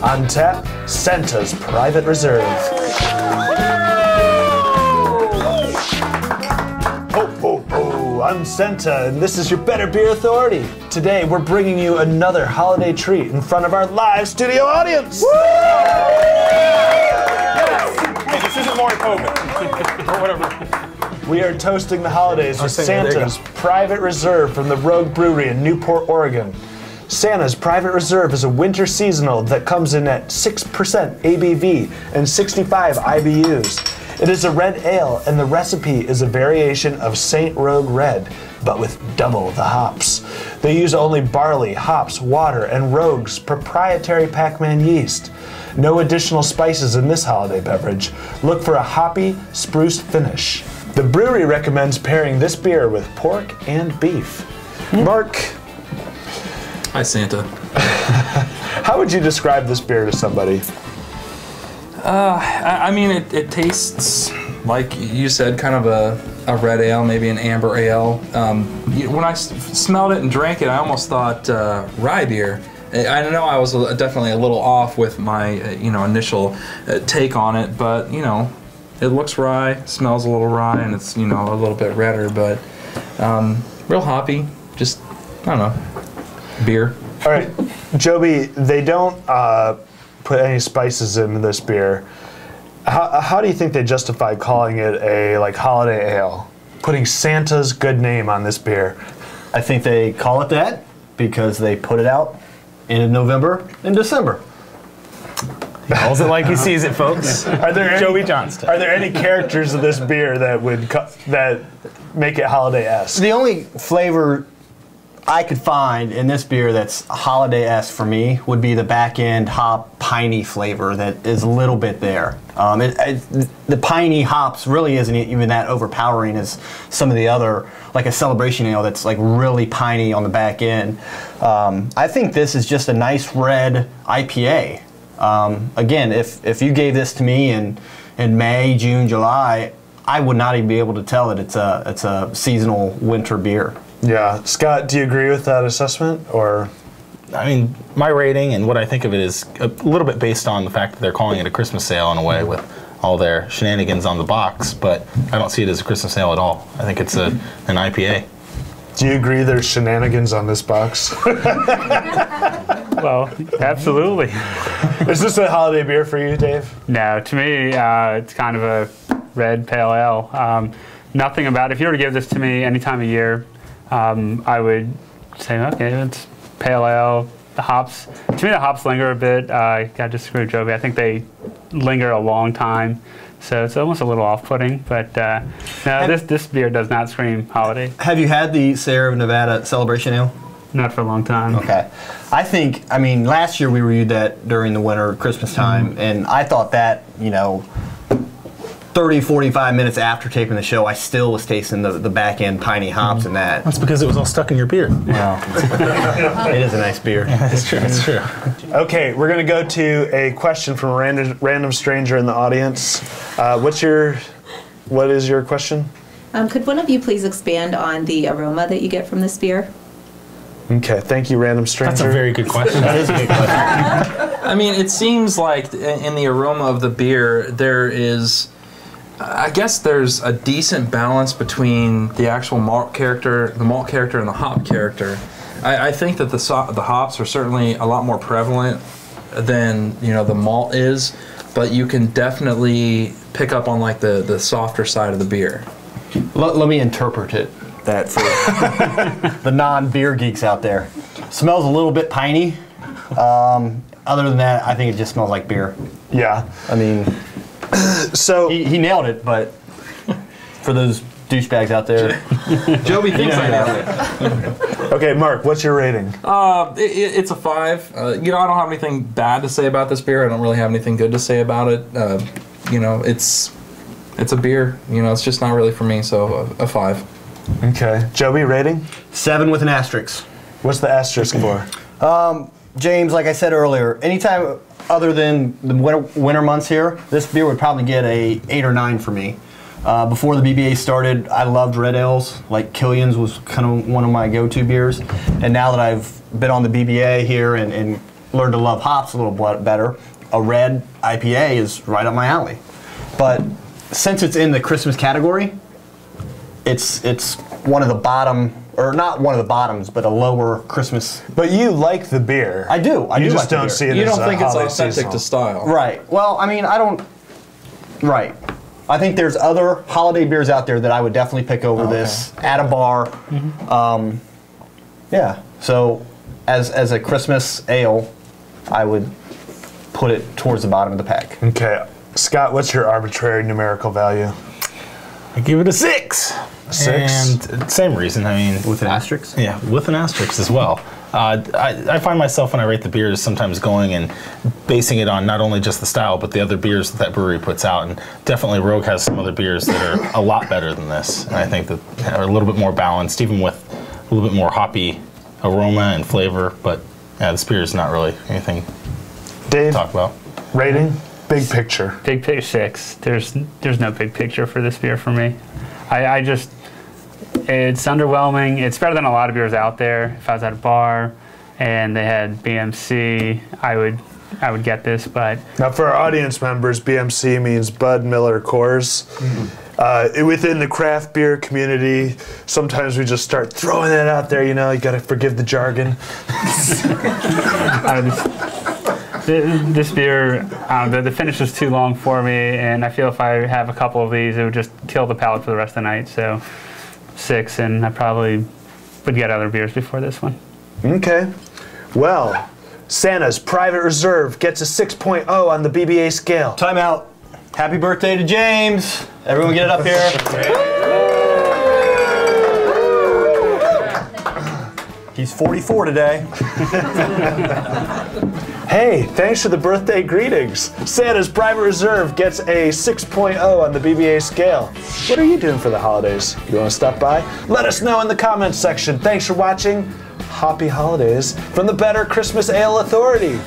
On tap, Santa's Private Reserve. Ho, ho, ho, I'm Santa, and this is your Better Beer Authority. Today, we're bringing you another holiday treat in front of our live studio audience. Woo! Yes! Hey, this isn't Maury Povich. Or whatever. We are toasting the holidays with Santa's Private Reserve from the Rogue Brewery in Newport, Oregon. Santa's Private Reserve is a winter seasonal that comes in at 6% ABV and 65 IBUs. It is a red ale, and the recipe is a variation of St. Rogue Red, but with double the hops. They use only barley, hops, water, and Rogue's proprietary Pacman yeast. No additional spices in this holiday beverage. Look for a hoppy, spruce finish. The brewery recommends pairing this beer with pork and beef. Mark. Hi, Santa. How would you describe this beer to somebody? I mean, it tastes like you said, kind of a red ale, maybe an amber ale. When I smelled it and drank it, I almost thought rye beer. I know I was definitely a little off with my initial take on it, but it looks rye, smells a little rye, and it's a little bit redder, but real hoppy. Just I don't know, beer. All right, Joby, they don't put any spices in this beer. How do you think they justify calling it a holiday ale? Putting Santa's good name on this beer. I think they call it that because they put it out in November and December. He calls it like he sees it, folks. Are there Joey Johnston. Are there any characters of this beer that make it holiday-esque? The only flavor I could find in this beer that's holiday-esque for me would be the back-end hop piney flavor that is a little bit there. The piney hops really isn't even that overpowering as some of the other, like a Celebration Ale that's like really piney on the back end. I think this is just a nice red IPA. Again, if you gave this to me in May, June, July, I would not even be able to tell that it's a seasonal winter beer. Yeah, Scott, do you agree with that assessment, or? I mean, my rating and what I think of it is a little bit based on the fact that they're calling it a Christmas ale in a way with all their shenanigans on the box, but I don't see it as a Christmas ale at all. I think it's an IPA. Do you agree there's shenanigans on this box? Well, absolutely. Is this a holiday beer for you, Dave? No, to me, it's kind of a red pale ale. Nothing about it. If you were to give this to me any time of year, I would say, okay, it's pale ale. The hops, to me, the hops linger a bit. I disagree with Joby. I think they linger a long time, so it's almost a little off-putting. But no, this beer does not scream holiday. Have you had the Sierra Nevada Celebration Ale? Not for a long time. Okay. I mean, last year we reviewed that during the winter, Christmas time, and I thought that, 30, 45 minutes after taping the show, I still was tasting the back end piney hops in that. That's because it was all stuck in your beer. Well, it is a nice beer. It's true. It's true. Okay, we're going to go to a question from a random stranger in the audience. What is your question? Could one of you please expand on the aroma that you get from this beer? Okay, thank you, random stranger. That's a very good question. That is a good question. I mean, it seems like in the aroma of the beer, there is, I guess there's a decent balance between the actual malt character, and the hop character. I think that the hops are certainly a lot more prevalent than the malt is, but you can definitely pick up on like the softer side of the beer. Let me interpret it. That for the non-beer geeks out there. Smells a little bit piney. Other than that, I think it just smells like beer. Yeah. I mean, so he nailed it, but for those douchebags out there, Joby thinks I nailed it. Okay, Mark, what's your rating? It's a 5. I don't have anything bad to say about this beer. I don't really have anything good to say about it. It's a beer. It's just not really for me. So a 5. Okay, Joby, rating? 7 with an asterisk. What's the asterisk for? James, like I said earlier, anytime other than the winter months here, this beer would probably get a 8 or 9 for me. Before the BBA started, I loved red ales. Like Killian's was kind of one of my go-to beers. And now that I've been on the BBA here and learned to love hops a little better, a red IPA is right up my alley. But since it's in the Christmas category, it's one of the bottom, or not one of the bottoms, but a lower Christmas. But you like the beer. I do. I you do just like the don't beer. see it You as don't a think it's holiday authentic seasonal. to style. Right. Well, I mean, I don't. Right. I think there's other holiday beers out there that I would definitely pick over this at a bar. Yeah. So, as a Christmas ale, I would put it towards the bottom of the pack. Okay. Scott, what's your arbitrary numerical value? I give it a 6. 6? And same reason. I mean, With an asterisk? yeah, with an asterisk as well. I find myself when I rate the beers sometimes going and basing it on not only just the style, but the other beers that brewery puts out. And definitely Rogue has some other beers that are a lot better than this. And I think that are a little bit more balanced, even with a little bit more hoppy aroma and flavor. But yeah, this beer is not really anything Dave, to talk about. rating? Big picture. Big picture 6. There's no big picture for this beer for me. I just, it's underwhelming. It's better than a lot of beers out there. If I was at a bar and they had BMC, I would get this, but Now, for our audience members, BMC means Bud Miller Coors. Within the craft beer community, sometimes we just start throwing that out there. You know, you got to forgive the jargon. this beer, the finish is too long for me, and I feel if I have a couple of these, it would just kill the palate for the rest of the night. So 6, and I probably would get other beers before this one. Okay. Well, Santa's Private Reserve gets a 6.0 on the BBA scale. Time out. Happy birthday to James. Everyone get it up here. He's 44 today. Hey, thanks for the birthday greetings. Santa's Private Reserve gets a 6.0 on the BBA scale. What are you doing for the holidays? You want to stop by? Let us know in the comments section. Thanks for watching Hoppy Holidays from the Better Christmas Ale Authority.